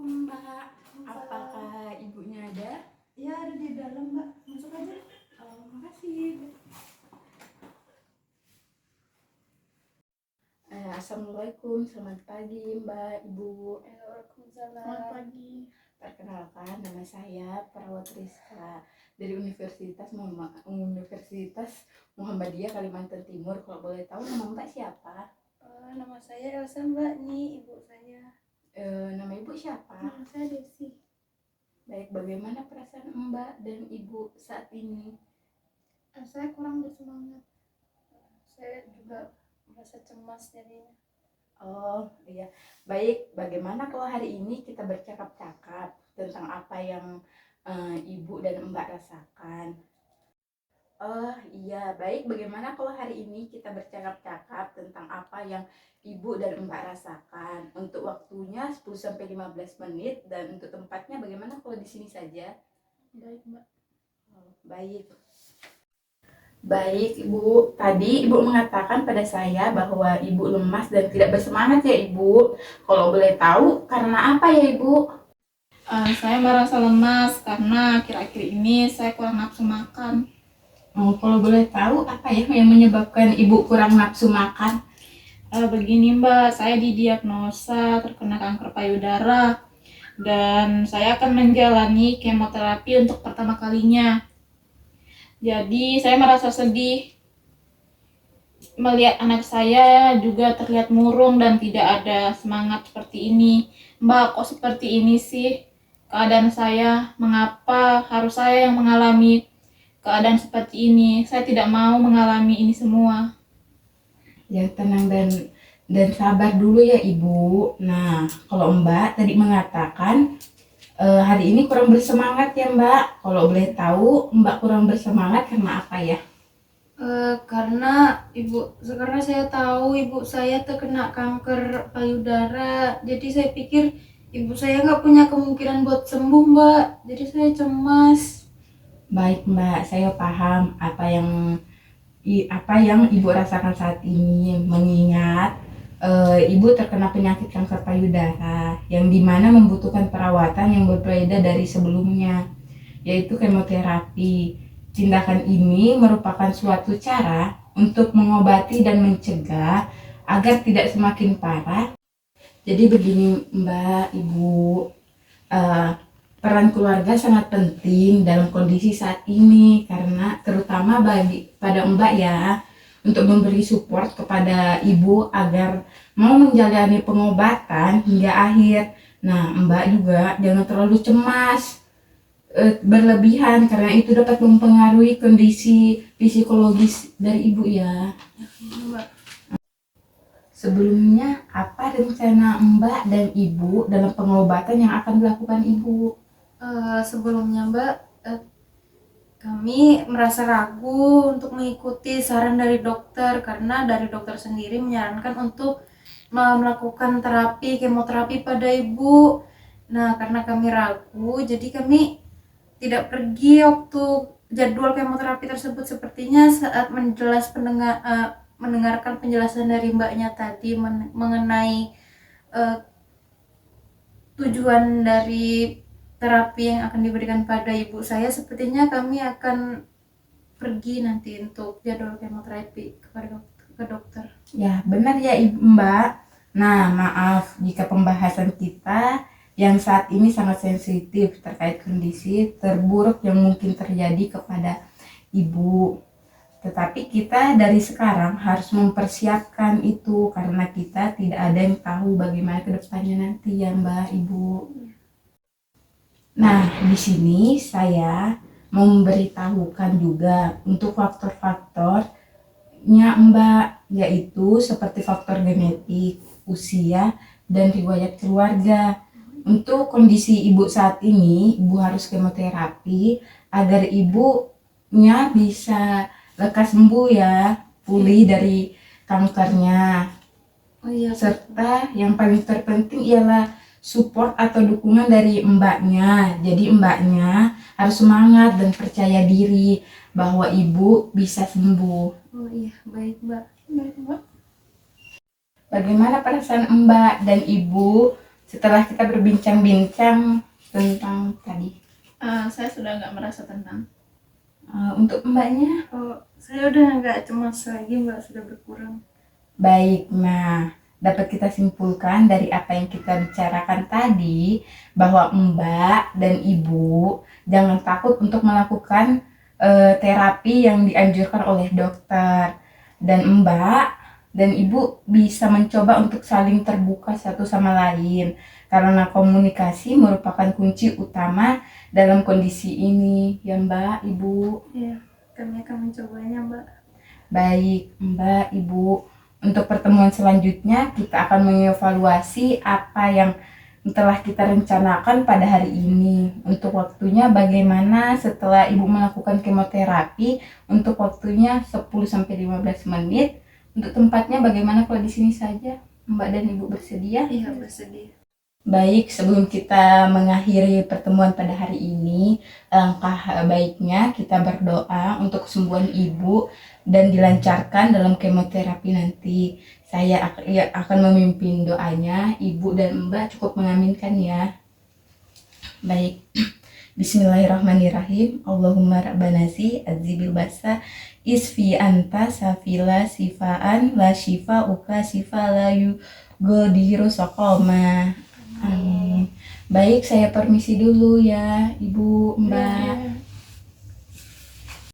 Mbak. Salam. Apakah ibunya ada? Ya, ada di dalam, Mbak. Masuk aja. Oh, makasih. Assalamualaikum, selamat pagi Mbak, Ibu. Waalaikumsalam. Selamat pagi. Perkenalkan, nama saya Perawat Rizka dari Universitas Muhammadiyah Kalimantan Timur. Kalau boleh tahu nama Mbak siapa? Nama saya Elsa, Mbak. Nih ibu saya. Nama Ibu siapa? Nama saya Desi. Baik, bagaimana perasaan Mbak dan Ibu saat ini? Saya kurang bersemangat. Saya juga merasa cemas jadinya. Oh iya, baik. Bagaimana kalau hari ini kita bercakap-cakap tentang apa yang Ibu dan Mbak rasakan? Oh iya, baik. Bagaimana kalau hari ini kita bercakap-cakap tentang apa yang Ibu dan Mbak rasakan? Untuk waktunya 10-15 menit dan untuk tempatnya bagaimana kalau di sini saja? Baik, Mbak. Oh, baik. Baik, Ibu. Tadi Ibu mengatakan pada saya bahwa Ibu lemas dan tidak bersemangat ya, Ibu. Kalau boleh tahu, karena apa ya, Ibu? Saya merasa lemas karena akhir-akhir ini saya kurang nafsu makan. Oh, kalau boleh tahu, apa ya yang menyebabkan Ibu kurang nafsu makan? Begini, Mbak, saya didiagnosa terkena kanker payudara dan saya akan menjalani kemoterapi untuk pertama kalinya. Jadi saya merasa sedih melihat anak saya juga terlihat murung dan tidak ada semangat seperti ini. Mbak, kok seperti ini sih keadaan saya? Mengapa harus saya yang mengalami keadaan seperti ini? Saya tidak mau mengalami ini semua. Ya, tenang dan sabar dulu ya, Ibu. Nah, kalau Mbak tadi mengatakan hari ini kurang bersemangat ya, Mbak. Kalau boleh tahu, Mbak kurang bersemangat karena apa ya? Karena saya tahu ibu saya terkena kanker payudara, jadi saya pikir ibu saya nggak punya kemungkinan buat sembuh, Mbak. Jadi saya cemas. Baik, Mbak, saya paham apa yang Ibu rasakan saat ini, mengingat Ibu terkena penyakit kanker payudara yang dimana membutuhkan perawatan yang berbeda dari sebelumnya, yaitu kemoterapi. Tindakan ini merupakan suatu cara untuk mengobati dan mencegah agar tidak semakin parah. Jadi begini Mbak, Ibu, peran keluarga sangat penting dalam kondisi saat ini, karena terutama pada Mbak ya, untuk memberi support kepada Ibu agar mau menjalani pengobatan hingga akhir. Nah, Mbak juga jangan terlalu cemas berlebihan, karena itu dapat mempengaruhi kondisi psikologis dari Ibu ya. Mbak. Sebelumnya, apa rencana Mbak dan Ibu dalam pengobatan yang akan dilakukan Ibu? Sebelumnya, Mbak, kami merasa ragu untuk mengikuti saran dari dokter karena dari dokter sendiri menyarankan untuk melakukan kemoterapi pada ibu. Nah, karena kami ragu, jadi kami tidak pergi waktu jadwal kemoterapi tersebut. Sepertinya saat mendengarkan penjelasan dari mbaknya tadi mengenai tujuan dari terapi yang akan diberikan pada ibu saya, sepertinya kami akan pergi nanti untuk jadwal kemoterapi ke dokter. Ya, benar ya Mbak. Nah, maaf jika pembahasan kita yang saat ini sangat sensitif terkait kondisi terburuk yang mungkin terjadi kepada Ibu. Tetapi kita dari sekarang harus mempersiapkan itu, karena kita tidak ada yang tahu bagaimana ke depannya nanti ya Mbak, Ibu. Nah, di sini saya mau memberitahukan juga untuk faktor-faktornya Mbak, yaitu seperti faktor genetik, usia, dan riwayat keluarga. Untuk kondisi Ibu saat ini, Ibu harus kemoterapi agar Ibunya bisa lekas sembuh ya, pulih dari kankernya. Oh iya. Serta yang paling terpenting ialah support atau dukungan dari mbaknya. Jadi mbaknya harus semangat dan percaya diri bahwa Ibu bisa sembuh. Oh iya, baik Mbak. Baik Mbak. Bagaimana perasaan Mbak dan Ibu setelah kita berbincang-bincang tentang tadi. Saya sudah nggak merasa tenang. Untuk Mbaknya? Oh, saya udah nggak cemas lagi Mbak, sudah berkurang. Baik, nah dapat kita simpulkan dari apa yang kita bicarakan tadi bahwa Mbak dan Ibu jangan takut untuk melakukan terapi yang dianjurkan oleh dokter, dan Mbak dan Ibu bisa mencoba untuk saling terbuka satu sama lain karena komunikasi merupakan kunci utama dalam kondisi ini ya Mbak, Ibu. Iya, kami akan mencobanya Mbak. Baik Mbak, Ibu, untuk pertemuan selanjutnya kita akan mengevaluasi apa yang telah kita rencanakan pada hari ini. Untuk waktunya bagaimana setelah Ibu melakukan kemoterapi, untuk waktunya 10-15 menit. Untuk tempatnya bagaimana kalau di sini saja? Mbak dan Ibu bersedia? Iya, bersedia. Baik, sebelum kita mengakhiri pertemuan pada hari ini, langkah baiknya kita berdoa untuk kesembuhan Ibu dan dilancarkan dalam kemoterapi nanti. Saya akan memimpin doanya, Ibu dan Mbak cukup mengaminkan ya. Baik, Bismillahirrahmanirrahim. Allahumma rabbanazi azibil basa isfi anta safila sifaan la shifa uka sifa la yugodiru sokoma. Amin. Baik, saya permisi dulu ya, Ibu, Mbak.